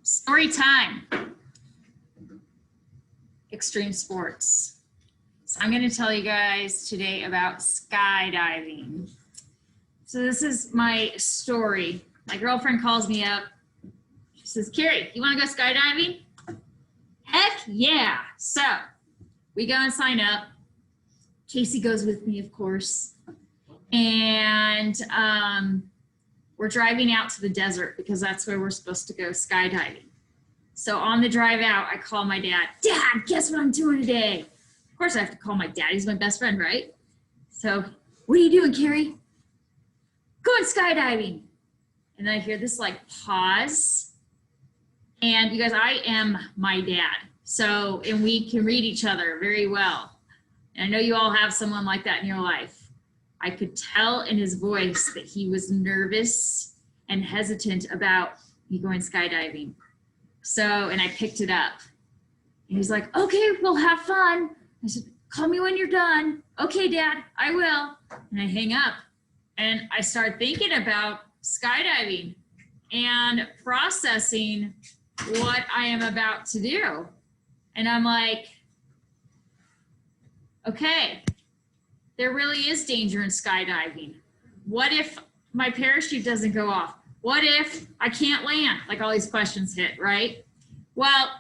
Story time. Extreme sports. So I'm going to tell you guys today about skydiving. So this is my story. My girlfriend calls me up. She says, Carrie, you want to go skydiving? Heck yeah. So we go and sign up. Casey goes with me, of course. And we're driving out to the desert because that's where we're supposed to go skydiving. So on the drive out, I call my dad. Dad, guess what I'm doing today? Of course I have to call my dad. He's my best friend, right? So, what are you doing, Carrie? Going skydiving. And then I hear this like pause. And you guys, I am my dad. So, and we can read each other very well. And I know you all have someone like that in your life. I could tell in his voice that he was nervous and hesitant about me going skydiving. So, and I picked it up. And he's like, okay, we'll have fun. I said, call me when you're done. Okay, Dad, I will. And I hang up. And I start thinking about skydiving and processing what I am about to do. And I'm like, okay, there really is danger in skydiving. What if my parachute doesn't go off? What if I can't land? Like all these questions hit, right? Well,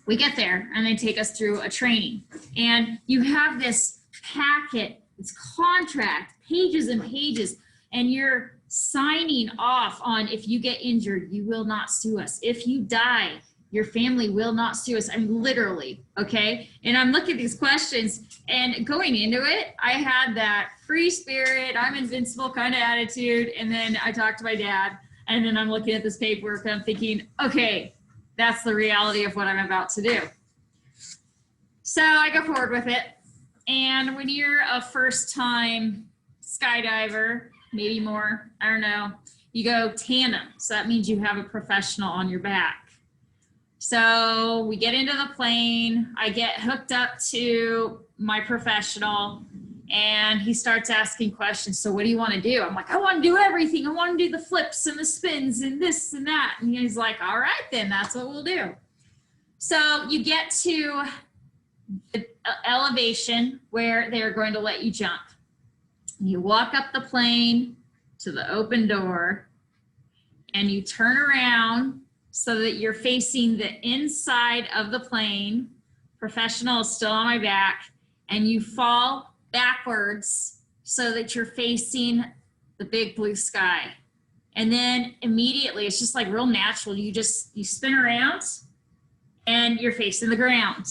we get there and they take us through a training. And you have this packet, this contract, pages and pages, and you're signing off on if you get injured, you will not sue us. If you die, your family will not sue us. I mean, literally, okay? And I'm looking at these questions and going into it, I had that free spirit, I'm invincible kind of attitude. And then I talked to my dad and then I'm looking at this paperwork and I'm thinking, okay, that's the reality of what I'm about to do. So I go forward with it. And when you're a first time skydiver, maybe more, I don't know, you go tandem. So that means you have a professional on your back. So we get into the plane, I get hooked up to my professional and he starts asking questions. So what do you want to do? I'm like, I want to do everything. I want to do the flips and the spins and this and that. And he's like, all right, then that's what we'll do. So you get to the elevation where they're going to let you jump. You walk up the plane to the open door and you turn around so that you're facing the inside of the plane. Professional is still on my back, and you fall backwards so that you're facing the big blue sky. And then immediately, it's just like real natural. You spin around and you're facing the ground.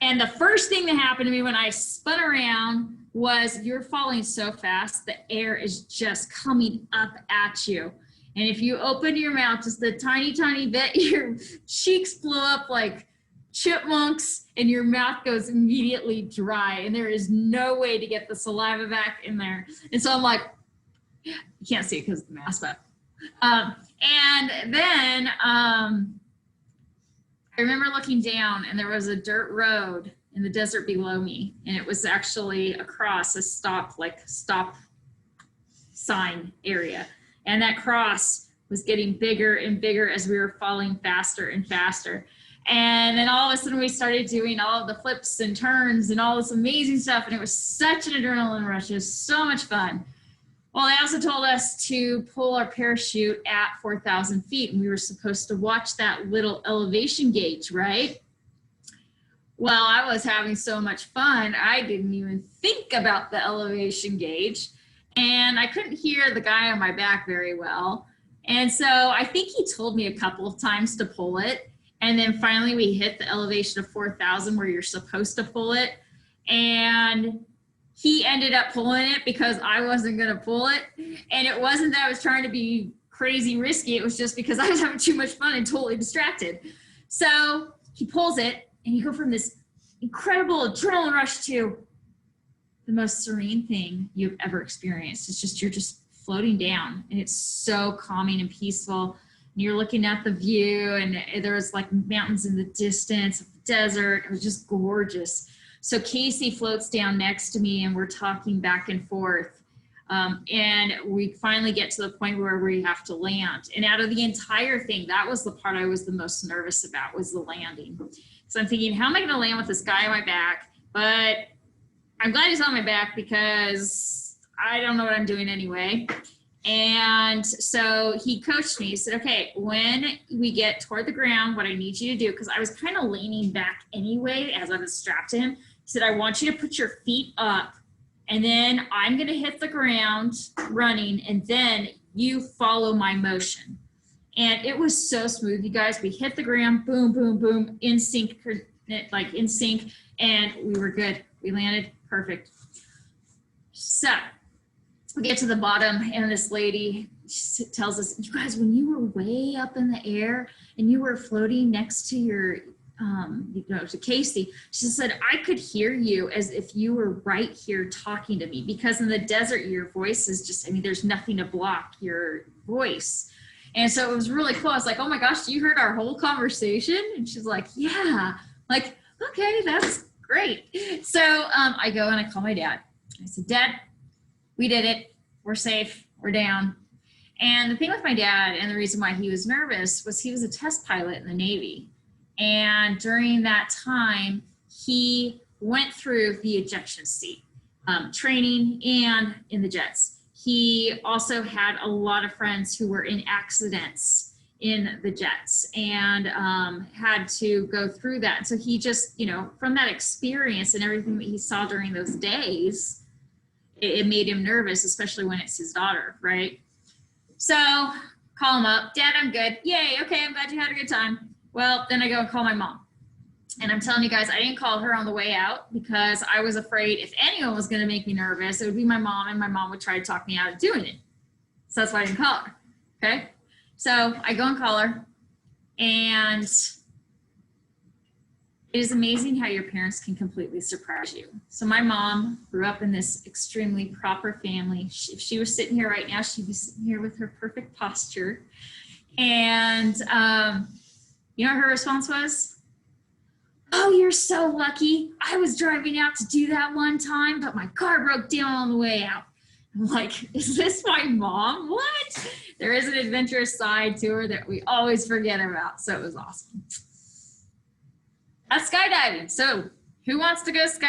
And the first thing that happened to me when I spun around was you're falling so fast, the air is just coming up at you. And if you open your mouth just a tiny, tiny bit, your cheeks blow up like chipmunks and your mouth goes immediately dry. And there is no way to get the saliva back in there. And so I'm like, you can't see it because of the mask, but. And then I remember looking down and there was a dirt road in the desert below me. And it was actually across a stop sign area. And that cross was getting bigger and bigger as we were falling faster and faster. And then all of a sudden we started doing all of the flips and turns and all this amazing stuff. And it was such an adrenaline rush. It was so much fun. Well, they also told us to pull our parachute at 4,000 feet. And we were supposed to watch that little elevation gauge, right? Well, I was having so much fun. I didn't even think about the elevation gauge. And I couldn't hear the guy on my back very well. And so I think he told me a couple of times to pull it. And then finally we hit the elevation of 4,000 where you're supposed to pull it. And he ended up pulling it because I wasn't going to pull it. And it wasn't that I was trying to be crazy risky. It was just because I was having too much fun and totally distracted. So he pulls it and you go from this incredible adrenaline rush to the most serene thing you've ever experienced. It's just, you're just floating down and it's so calming and peaceful. And you're looking at the view and there was like mountains in the distance, the desert. It was just gorgeous. So Casey floats down next to me and we're talking back and forth And we finally get to the point where we have to land. And out of the entire thing, that was the part I was the most nervous about, was the landing. So I'm thinking, how am I going to land with this guy on my back? But I'm glad he's on my back because I don't know what I'm doing anyway. And so he coached me. He said, okay, when we get toward the ground, what I need you to do, because I was kind of leaning back anyway as I was strapped to him, he said, I want you to put your feet up, and then I'm going to hit the ground running, and then you follow my motion. And it was so smooth, you guys. We hit the ground, boom, boom, boom, in sync, like in sync, and we were good. We landed perfect. So we get to the bottom, and this lady tells us, you guys, when you were way up in the air and you were floating next to your, to Casey, she said, I could hear you as if you were right here talking to me, because in the desert, your voice is just, I mean, there's nothing to block your voice. And so it was really cool. I was like, oh my gosh, you heard our whole conversation? And she's like, yeah. Like, okay, that's great. So I go and I call my dad. I said, Dad, we did it. We're safe. We're down. And the thing with my dad, and the reason why he was nervous, was he was a test pilot in the Navy. And during that time, he went through the ejection seat training and in the jets. He also had a lot of friends who were in accidents in the jets and had to go through that. So he just, from that experience and everything that he saw during those days, it made him nervous, especially when it's his daughter, right? So call him up. Dad, I'm good. Yay. Okay. I'm glad you had a good time. Well, then I go and call my mom. And I'm telling you guys, I didn't call her on the way out because I was afraid if anyone was going to make me nervous, it would be my mom, and my mom would try to talk me out of doing it. So that's why I didn't call her. Okay. So I go and call her, and it is amazing how your parents can completely surprise you. So my mom grew up in this extremely proper family. If she was sitting here right now, she'd be sitting here with her perfect posture. And you know what her response was? Oh, you're so lucky. I was driving out to do that one time, but my car broke down on the way out. I'm like, is this my mom? What? There is an adventurous side to her that we always forget about. So it was awesome. That's skydiving. So who wants to go skydiving?